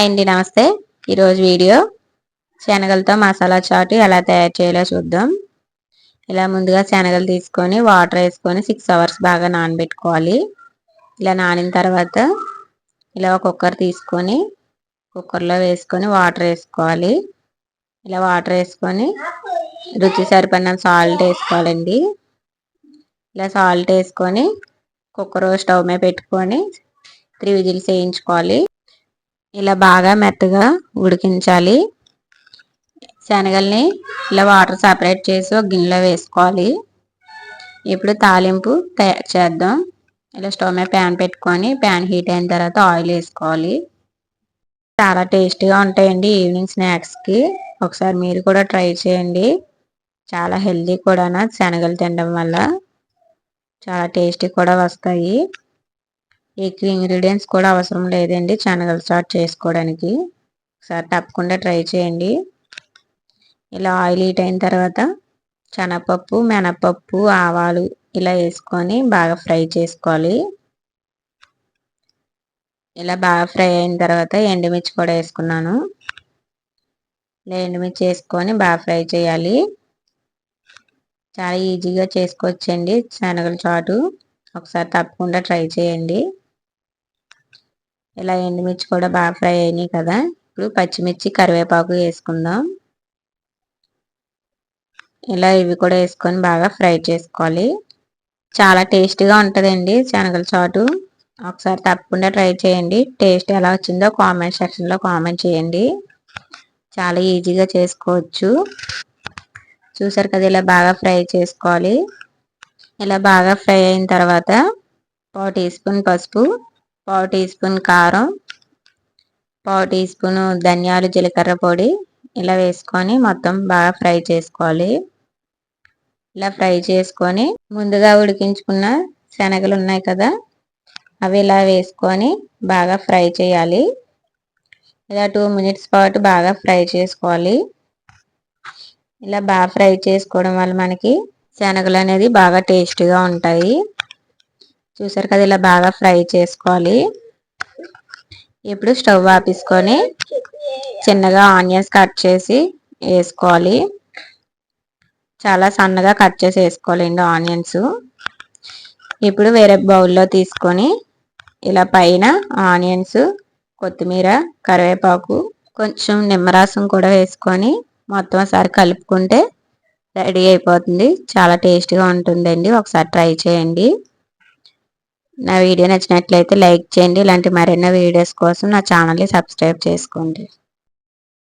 Hi అండి, నమస్తే. ఈరోజు వీడియో శనగలతో మసాలా చాట్ ఎలా తయారు చేయాలో చూద్దాం. ఇలా ముందుగా శనగలు తీసుకొని వాటర్ వేసుకొని 6 అవర్స్ బాగా నానబెట్టుకోవాలి. ఇలా నానిన తర్వాత ఇలా ఒక కుక్కర్ తీసుకొని కుక్కర్లో వేసుకొని వాటర్ వేసుకోవాలి. ఇలా వాటర్ వేసుకొని రుచి సరిపడిన సాల్ట్ వేసుకోవాలండి. ఇలా సాల్ట్ వేసుకొని కుక్కర్ స్టవ్ మీద పెట్టుకొని 3 విజిల్స్ వేయించుకోవాలి. ఇలా బాగా మెత్తగా ఉడికించాలి. శనగల్ని ఇలా వాటర్ సపరేట్ చేసి ఒక గిన్నెలో వేసుకోవాలి. ఇప్పుడు తాలింపు తయారు చేద్దాం. ఇలా స్టవ్ మీద ప్యాన్ పెట్టుకొని ప్యాన్ హీట్ అయిన తర్వాత ఆయిల్ వేసుకోవాలి. చాలా టేస్టీగా ఉంటాయండి ఈవినింగ్ స్నాక్స్కి. ఒకసారి మీరు కూడా ట్రై చేయండి. చాలా హెల్దీ కూడా శనగలు తినడం వల్ల చాలా టేస్టీ కూడా వస్తాయి. ఎక్కువ ఇంగ్రీడియంట్స్ కూడా అవసరం లేదండి శనగల చాట్ చేసుకోవడానికి. ఒకసారి తప్పకుండా ట్రై చేయండి. ఇలా ఆయిల్ హీట్ అయిన తర్వాత శనగపప్పు, మినపప్పు, ఆవాలు ఇలా వేసుకొని బాగా ఫ్రై చేసుకోవాలి. ఇలా బాగా ఫ్రై అయిన తర్వాత ఎండుమిర్చి కూడా వేసుకున్నాను. ఇలా ఎండుమిర్చి వేసుకొని బాగా ఫ్రై చేయాలి. చాలా ఈజీగా చేసుకోవచ్చండి శనగల చాటు. ఒకసారి తప్పకుండా ట్రై చేయండి. ఇలా ఎండుమిర్చి కూడా బాగా ఫ్రై అయినాయి కదా. ఇప్పుడు పచ్చిమిర్చి, కరివేపాకు వేసుకుందాం. ఇలా ఇవి కూడా వేసుకొని బాగా ఫ్రై చేసుకోవాలి. చాలా టేస్టీగా ఉంటుందండి శనగల చాటు. ఒకసారి తప్పకుండా ట్రై చేయండి. టేస్ట్ ఎలా వచ్చిందో కామెంట్ సెక్షన్లో కామెంట్ చేయండి. చాలా ఈజీగా చేసుకోవచ్చు. చూసారు కదా, ఇలా బాగా ఫ్రై చేసుకోవాలి. ఇలా బాగా ఫ్రై అయిన తర్వాత 1 టీ స్పూన్ పసుపు, 1 టీ స్పూన్ కారం, 1 టీ స్పూన్ ధనియాలు, జీలకర్ర పొడి ఇలా వేసుకొని మొత్తం బాగా ఫ్రై చేసుకోవాలి. ఇలా ఫ్రై చేసుకొని ముందుగా ఉడికించుకున్న శనగలు ఉన్నాయి కదా, అవి ఇలా వేసుకొని బాగా ఫ్రై చేయాలి. ఇలా 2 మినిట్స్ పాటు బాగా ఫ్రై చేసుకోవాలి. ఇలా బాగా ఫ్రై చేసుకోవడం వల్ల మనకి శనగలు అనేది బాగా టేస్టీగా ఉంటాయి. చూసారు కదా, ఇలా బాగా ఫ్రై చేసుకోవాలి. ఇప్పుడు స్టవ్ ఆపేసుకొని చిన్నగా ఆనియన్స్ కట్ చేసి వేసుకోవాలి. చాలా సన్నగా కట్ చేసి వేసుకోవాలండి ఆనియన్స్. ఇప్పుడు వేరే బౌల్లో తీసుకొని ఇలా పైన ఆనియన్స్, కొత్తిమీర, కరివేపాకు, కొంచెం నిమ్మరసం కూడా వేసుకొని మొత్తం ఒకసారి కలుపుకుంటే రెడీ అయిపోతుంది. చాలా టేస్టీగా ఉంటుందండి. ఒకసారి ట్రై చేయండి. నా వీడియో నచ్చినట్లయితే లైక్ చేయండి. ఇలాంటి మరిన్ని వీడియోస్ కోసం నా ఛానల్ని సబ్స్క్రైబ్ చేసుకోండి.